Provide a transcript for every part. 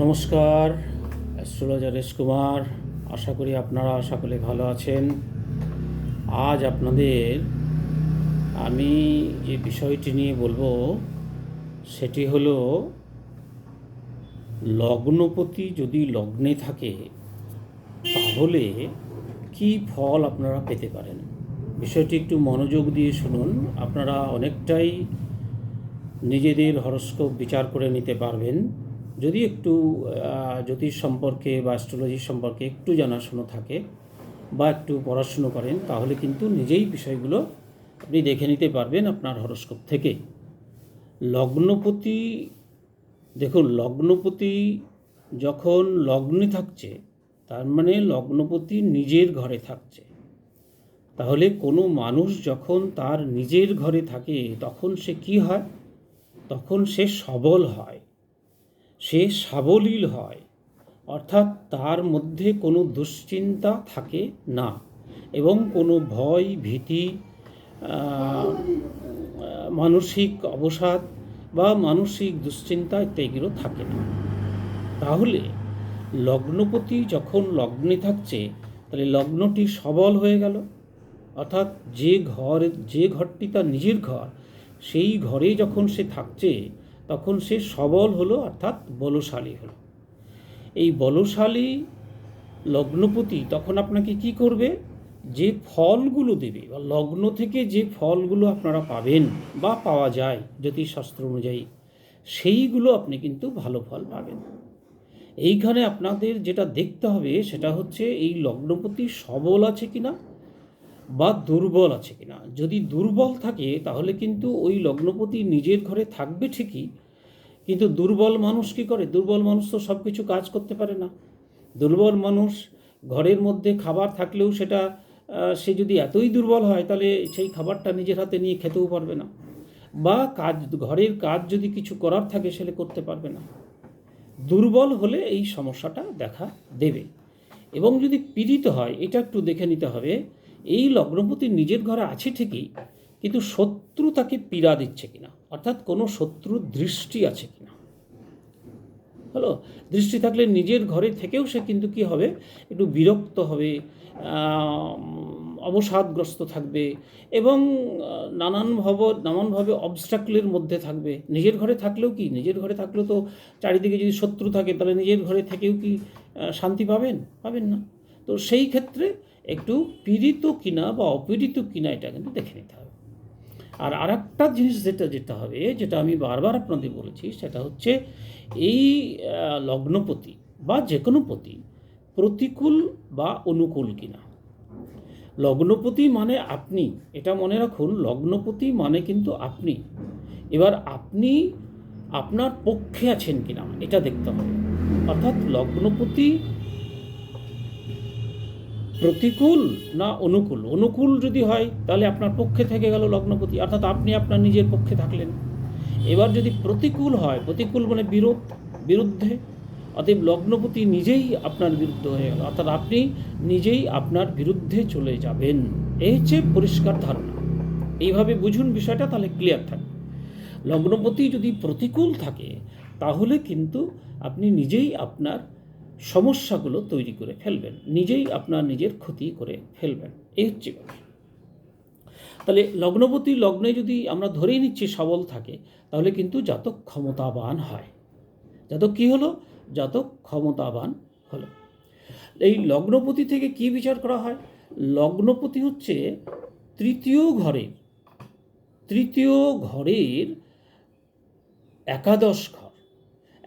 নমস্কার, astrologer S Kumar. আশা করি আপনারা সকলে ভালো আছেন। আজ আপনাদের আমি যে বিষয়টি নিয়ে বলবো সেটি হলো লগ্নপতি যদি লগ্নে থাকে তাহলে কি ফল আপনারা পেতে পারেন। বিষয়টি একটু মনোযোগ দিয়ে শুনুন। আপনারা অনেকটাই নিজেদের হরস্কোপ বিচার করে নিতে পারবেন যদি একটু জ্যোতিষ সম্পর্কে বা অ্যাস্ট্রোলজি সম্পর্কে একটু জানাশোনা থাকে বা একটু পড়াশুনো করেন, তাহলে কিন্তু নিজেই বিষয়গুলো আপনি দেখে নিতে পারবেন আপনার হরস্কোপ থেকে। লগ্নপতি, দেখুন, লগ্নপতি যখন লগ্নে থাকছে তার মানে লগ্নপতি নিজের ঘরে থাকছে। তাহলে কোনো মানুষ যখন তার নিজের ঘরে থাকে তখন সে কি হয়? তখন সে সবল হয়, সে সাবলীল হয়, অর্থাৎ তার মধ্যে কোনো দুশ্চিন্তা থাকে না এবং কোনো ভয় ভীতি, মানসিক অবসাদ বা মানসিক দুশ্চিন্তা ইত্যাদিগুলো থাকে না। তাহলে লগ্নপতি যখন লগ্নে থাকছে তাহলে লগ্নটি সবল হয়ে গেল, অর্থাৎ যে ঘরটি তার নিজের ঘর, সেই ঘরে যখন সে থাকছে তখন সে সবল হলো, অর্থাৎ বলশালী হলো। এই বলশালী লগ্নপতি তখন আপনাকে কি করবে? যে ফলগুলো দেবে বা লগ্ন থেকে যে ফলগুলো আপনারা পাবেন বা পাওয়া যায় জ্যোতিষশাস্ত্র অনুযায়ী, সেইগুলো আপনি কিন্তু ভালো ফল পাবেন। এইখানে আপনাদের যেটা দেখতে হবে সেটা হচ্ছে এই লগ্নপতি সবল আছে কিনা বা দুর্বল আছে কিনা। যদি দুর্বল থাকে তাহলে কিন্তু ওই লগ্নপতি নিজের ঘরে থাকবে ঠিকই, কিন্তু দুর্বল মানুষ কী করে? দুর্বল মানুষ তো সব কিছু কাজ করতে পারে না। দুর্বল মানুষ ঘরের মধ্যে খাবার থাকলেও সেটা সে যদি এতই দুর্বল হয় তাহলে সেই খাবারটা নিজের হাতে নিয়ে খেতেও পারবে না, বা ঘরের কাজ যদি কিছু করার থাকে সেটা করতে পারবে না। দুর্বল হলে এই সমস্যাটা দেখা দেবে। এবং যদি পীড়িত হয়, এটা একটু দেখে নিতে হবে। এই লগ্নপতি নিজের ঘরে আছে ঠিকই, কিন্তু শত্রু তাকে পীড়া দিচ্ছে কিনা, অর্থাৎ কোনো শত্রুর দৃষ্টি আছে কিনা। হলো, দৃষ্টি থাকলে নিজের ঘরে থেকেও সে কিন্তু কি হবে? একটু বিরক্ত হবে, অবসাদগ্রস্ত থাকবে এবং নানানভাবে অবস্ট্রাকলের মধ্যে থাকবে। নিজের ঘরে থাকলেও কি, নিজের ঘরে থাকলেও তো চারিদিকে যদি শত্রু থাকে তাহলে নিজের ঘরে থেকেও কি শান্তি পাবেন? পাবেন না। তো সেই ক্ষেত্রে একটু পীড়িত কিনা বা অপীড়িত কিনা এটা কিন্তু দেখে নিতে হবে। আর আরেকটা জিনিস যেটা হবে, যেটা আমি বারবার আপনাদের বলেছি, সেটা হচ্ছে এই লগ্নপতি বা যে কোনো পতি প্রতিকূল বা অনুকূল কিনা। লগ্নপতি মানে আপনি, এটা মনে রাখুন, লগ্নপতি মানে কিন্তু আপনি। এবার আপনি আপনার পক্ষে আছেন কিনা এটা দেখতে হবে। অর্থাৎ লগ্নপতি প্রতিকূল না অনুকূল। অনুকূল যদি হয় তাহলে আপনার পক্ষে থেকে গেল লগ্নপতি, অর্থাৎ আপনি আপনার নিজের পক্ষে থাকলেন। এবার যদি প্রতিকূল হয়, প্রতিকূল মানে বিরুদ্ধে, অতএব লগ্নপতি নিজেই আপনার বিরুদ্ধে হয়ে গেল, অর্থাৎ আপনি নিজেই আপনার বিরুদ্ধে চলে যাবেন। এই হচ্ছে পরিষ্কার ধারণা। এইভাবে বুঝুন বিষয়টা, তাহলে ক্লিয়ার থাকবে। লগ্নপতি যদি প্রতিকূল থাকে তাহলে কিন্তু আপনি নিজেই আপনার সমস্যাগুলো তৈরি করে ফেলবেন, নিজেই আপনার নিজের ক্ষতি করে ফেলবেন। এই হচ্ছে ব্যাপার। তাহলে লগ্নপতি লগ্নে যদি আমরা ধরেই নিচ্ছি সবল থাকে, তাহলে কিন্তু জাতক ক্ষমতাবান হয়। জাতক কী হলো? জাতক ক্ষমতাবান হলো। এই লগ্নপতি থেকে কি বিচার করা হয়? লগ্নপতি হচ্ছে তৃতীয় ঘরের একাদশ ঘর।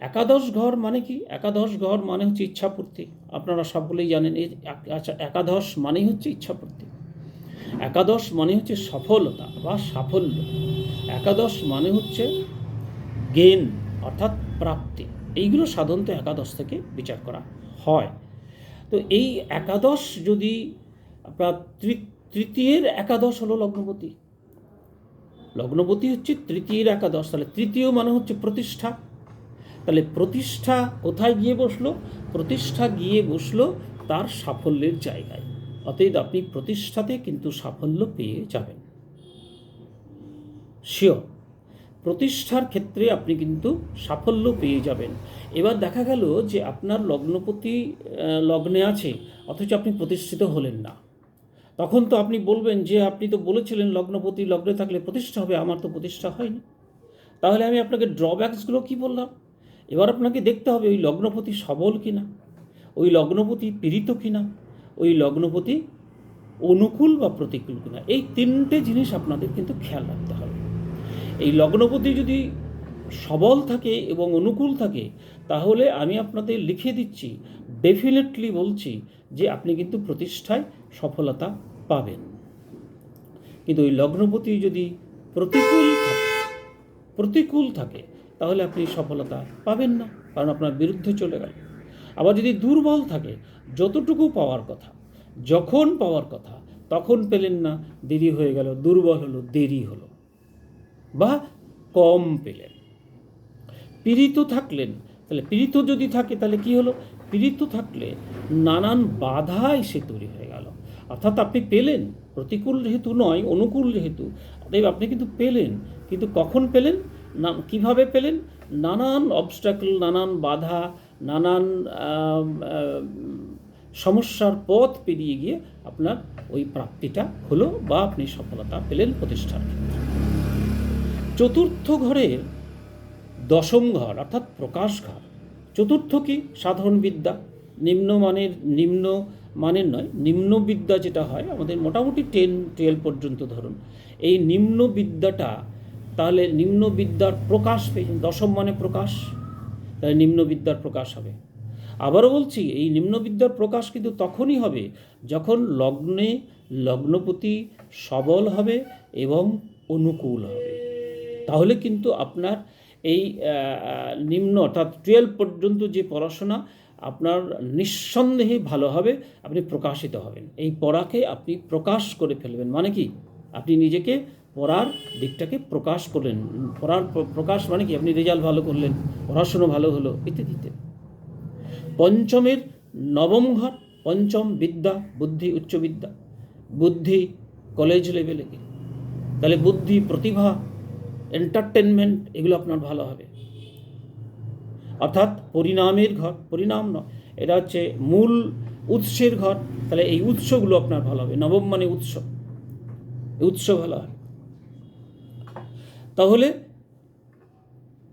একাদশ ঘর মানে কি? একাদশ ঘর মানে হচ্ছে ইচ্ছাপূর্তি। আপনারা সকলেই জানেন। আচ্ছা, একাদশ মানেই হচ্ছে ইচ্ছাপূর্তি। একাদশ মানে হচ্ছে সফলতা বা সাফল্য। একাদশ মানে হচ্ছে জ্ঞান, অর্থাৎ প্রাপ্তি। এইগুলো সাধারণত একাদশ থেকে বিচার করা হয়। তো এই একাদশ যদি আপনার তৃতীয়ের একাদশ হলো লগ্নপতি। লগ্নপতি হচ্ছে তৃতীয়ের একাদশ, তাহলে তৃতীয় মানে হচ্ছে প্রতিষ্ঠা। তাহলে প্রতিষ্ঠা কোথায় গিয়ে বসলো? প্রতিষ্ঠা গিয়ে বসলো তার সাফল্যের জায়গায়। অতএব আপনি প্রতিষ্ঠাতে কিন্তু সাফল্য পেয়ে যাবেন, শিওর। প্রতিষ্ঠার ক্ষেত্রে আপনি কিন্তু সাফল্য পেয়ে যাবেন। এবার দেখা গেল যে আপনার লগ্নপতি লগ্নে আছে, অথচ আপনি প্রতিষ্ঠিত হলেন না। তখন তো আপনি বলবেন যে আপনি তো বলেছিলেন লগ্নপতি লগ্নে থাকলে প্রতিষ্ঠা হবে, আমার তো প্রতিষ্ঠা হয়নি। তাহলে আমি আপনাকে ড্রব্যাকসগুলো কি বললাম। এবার আপনাকে দেখতে হবে ওই লগ্নপতি সবল কিনা, ওই লগ্নপতি পীড়িত কিনা, ওই লগ্নপতি অনুকূল বা প্রতিকূল কিনা। এই তিনটে জিনিস আপনাদের কিন্তু খেয়াল রাখতে হবে। এই লগ্নপতি যদি সবল থাকে এবং অনুকূল থাকে, তাহলে আমি আপনাদের লিখে দিচ্ছি, ডেফিনেটলি বলছি যে আপনি কিন্তু প্রতিষ্ঠায় সফলতা পাবেন। কিন্তু ওই লগ্নপতি যদি প্রতিকূল থাকে তাহলে আপনি সফলতা পাবেন না, কারণ আপনার বিরুদ্ধে চলে গেল। আবার যদি দুর্বল থাকে, যতটুকু পাওয়ার কথা, যখন পাওয়ার কথা তখন পেলেন না, দেরি হয়ে গেল, দুর্বল হলো, দেরি হলো, বা কম পেলেন। পীড়িত থাকলেন, তাহলে পীড়িত যদি থাকে তাহলে কি হলো, পীড়িত থাকলে নানান বাধা এসে তৈরি হয়ে গেল। অর্থাৎ আপনি পেলেন, প্রতিকূল যেহেতু নয়, অনুকূল যেহেতু, অতএব আপনি কিন্তু পেলেন, কিন্তু কখন পেলেন, না কীভাবে পেলেন, নানান অবস্ট্যাকল, নানান বাধা, নানান সমস্যার পথ পেরিয়ে গিয়ে আপনার ওই প্রাপ্তিটা হলো, বা আপনি সফলতা পেলেন প্রতিষ্ঠার ক্ষেত্রে। চতুর্থ ঘরের দশম ঘর অর্থাৎ প্রকাশ ঘর। চতুর্থ কি, সাধারণ বিদ্যা, নিম্ন মানের নয়, নিম্ন বিদ্যা যেটা হয় আমাদের মোটামুটি 10-12 পর্যন্ত ধরুন, এই নিম্ন বিদ্যাটা, তাহলে নিম্ন বিদ্যার প্রকাশ পেয়ে, দশম মানে প্রকাশ, তাহলে নিম্ন বিদ্যার প্রকাশ হবে। আবারও বলছি, এই নিম্ন বিদ্যার প্রকাশ কিন্তু তখনই হবে যখন লগ্নপতি সবল হবে এবং অনুকূল হবে। তাহলে কিন্তু আপনার এই নিম্ন অর্থাৎ 12 পর্যন্ত যে পড়াশোনা আপনার নিঃসন্দেহে ভালো হবে, আপনি প্রকাশিত হবেন। এই পড়াকে আপনি প্রকাশ করে ফেলবেন, মানে কি, আপনি নিজেকে পড়ার দিকটাকে প্রকাশ করলেন। প্রকাশ মানে কি, আপনি রেজাল্ট ভালো করলেন, পড়াশুনো ভালো হলো, ইত্যাদি ইত্যাদি। পঞ্চমের নবম ঘর, পঞ্চম বিদ্যা, বুদ্ধি, উচ্চ বিদ্যা, বুদ্ধি কলেজ লেভেলে, তাহলে বুদ্ধি, প্রতিভা, এন্টারটেনমেন্ট, এগুলো আপনার ভালো হবে। অর্থাৎ পরিণামের ঘর, পরিণাম নয়, এটা হচ্ছে মূল উৎসের ঘর, তাহলে এই উৎসগুলো আপনার ভালো হবে। নবম মানে উৎস ভালো হবে। তাহলে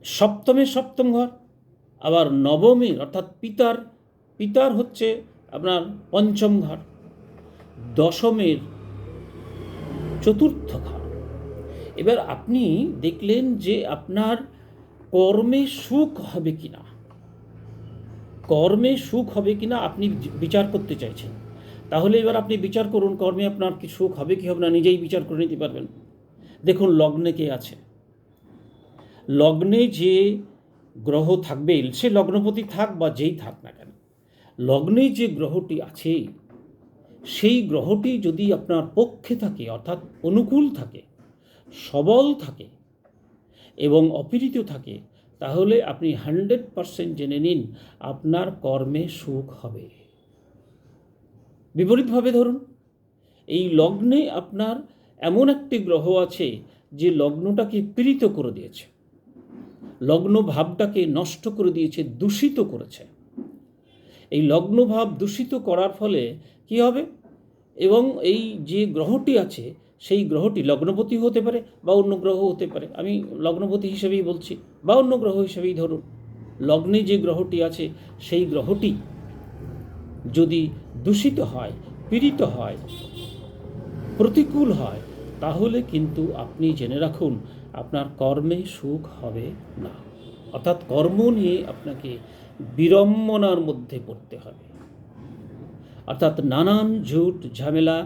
সপ্তমের সপ্তম ঘর, আবার নবমের অর্থাৎ পিতার হচ্ছে আপনার পঞ্চম ঘর, দশমের চতুর্থ ঘর। এবার আপনি দেখলেন যে আপনার কর্মে সুখ হবে কিনা, আপনি বিচার করতে চাইছেন। তাহলে এবার আপনি বিচার করুন, কর্মে আপনার কি সুখ হবে কি হবে না, নিজেই বিচার করে নিতে পারবেন। দেখুন লগ্নে কে আছে, লগ্নে যে গ্রহ থাকবে, সে লগ্নপতি থাক বা যেই থাক না কেন, লগ্নে যে গ্রহটি আছে, সেই গ্রহটি যদি আপনার পক্ষে থাকে, অর্থাৎ অনুকূল থাকে, সবল থাকে এবং অপীড়িত থাকে, তাহলে আপনি 100% জেনে নিন আপনার কর্মে সুখ হবে। বিপরীতভাবে ধরুন, এই লগ্নে আপনার এমন একটি গ্রহ আছে যে লগ্নটাকে পীড়িত করে দিয়েছে, লগ্ন ভাবটাকে নষ্ট করে দিয়েছে, দূষিত করেছে। এই লগ্ন ভাব দূষিত করার ফলে কি হবে, এবং এই যে গ্রহটি আছে সেই গ্রহটি লগ্নপতি হতে পারে বা অন্য গ্রহ হতে পারে, আমি লগ্নপতি হিসেবেই বলছি, বা অন্য গ্রহ হিসেবেই ধরুন, লগ্নে যে গ্রহটি আছে সেই গ্রহটি যদি দূষিত হয়, পীড়িত হয়, প্রতিকূল হয়, তাহলে কিন্তু আপনি জেনে রাখুন আপনার কর্মে সুখ হবে না। অর্থাৎ কর্ম নিয়ে আপনাকে বিড়ম্বনার মধ্যে পড়তে হবে, অর্থাৎ নানান ঝুট ঝামেলা,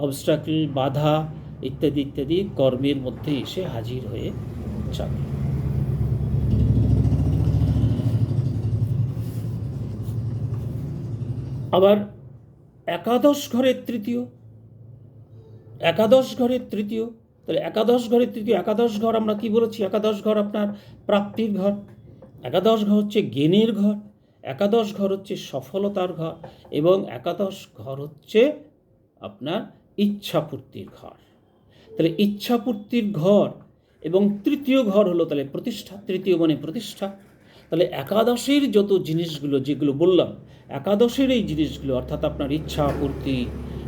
অবস্ট্রাকল, বাধা ইত্যাদি ইত্যাদি কর্মের মধ্যে এসে হাজির হয়ে যাবে। আবার একাদশ ঘরের তৃতীয়, তাহলে একাদশ ঘর আমরা কি বলেছি, একাদশ ঘর আপনার প্রাপ্তির ঘর, একাদশ ঘর হচ্ছে জ্ঞানের ঘর, একাদশ ঘর হচ্ছে সফলতার ঘর, এবং একাদশ ঘর হচ্ছে আপনার ইচ্ছাপূর্তির ঘর। তাহলে ইচ্ছাপূর্তির ঘর এবং তৃতীয় ঘর হলো তাহলে প্রতিষ্ঠা, তৃতীয় মানে প্রতিষ্ঠা। তাহলে একাদশের যত জিনিসগুলো যেগুলো বললাম, একাদশের এই জিনিসগুলো অর্থাৎ আপনার ইচ্ছা পূর্তি,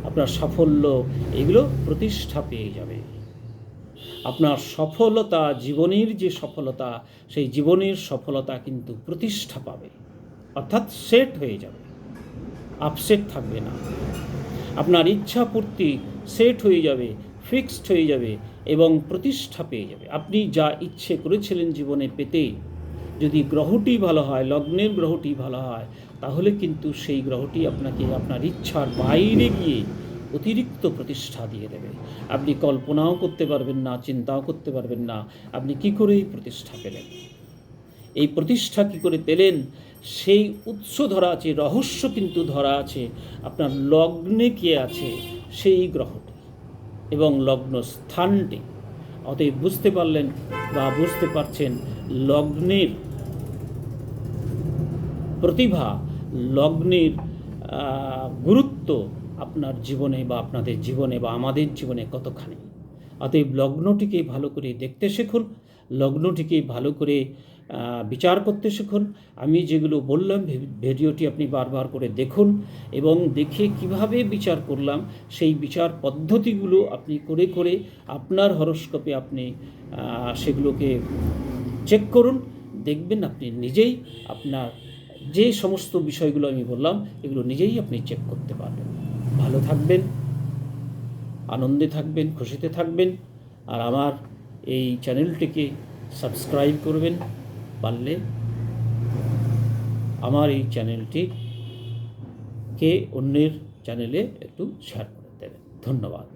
আপনার সাফল্য, এগুলো প্রতিষ্ঠা পেয়ে যাবে। আপনার সফলতা, জীবনের যে সফলতা, সেই জীবনের সফলতা কিন্তু প্রতিষ্ঠা পাবে, অর্থাৎ সেট হয়ে যাবে, আপসেট থাকবে না। আপনার ইচ্ছা পূর্তি সেট হয়ে যাবে, ফিক্সড হয়ে যাবে এবং প্রতিষ্ঠা পেয়ে যাবে। আপনি যা ইচ্ছে করেছিলেন জীবনে পেতে, যদি গ্রহটি ভালো হয়, লগ্নের গ্রহটি ভালো হয়, তাহলে কিন্তু সেই গ্রহটি আপনাকে আপনার ইচ্ছার বাইরে গিয়ে অতিরিক্ত প্রতিষ্ঠা দিয়ে দেবে। আপনি কল্পনাও করতে পারবেন না, চিন্তাও করতে পারবেন না আপনি কি করে এই প্রতিষ্ঠা পেলেন। এই প্রতিষ্ঠা কী করে পেলেন, সেই উৎস ধরা আছে, রহস্য কিন্তু ধরা আছে আপনার লগ্নে কে আছে সেই গ্রহটি এবং লগ্ন স্থানটি। অতএব বুঝতে পারলেন বা বুঝতে পারছেন লগ্নের প্রতিভা, লগ্নের গুরুত্ব আপনার জীবনে বা আপনাদের জীবনে বা আমাদের জীবনে কতখানি। অতএব লগ্নটিকে ভালো করে দেখতে শিখুন, লগ্নটিকে ভালো করে বিচার করতে শিখুন। আমি যেগুলো বললাম ভিডিওটি আপনি বারবার করে দেখুন এবং দেখে কিভাবে বিচার করলাম সেই বিচার পদ্ধতিগুলো আপনি করে করে আপনার হরোস্কোপে আপনি সেগুলোকে চেক করুন। দেখবেন আপনি নিজেই আপনার যে সমস্ত বিষয়গুলো আমি বললাম এগুলো নিজেই আপনি চেক করতে পারবেন। ভালো থাকবেন, আনন্দে থাকবেন, খুশিতে থাকবেন। আর আমার এই চ্যানেলটিকে সাবস্ক্রাইব করবেন, পারলে আমার এই চ্যানেলটিকে অন্যের চ্যানেলে একটু শেয়ার করে দেবেন। ধন্যবাদ।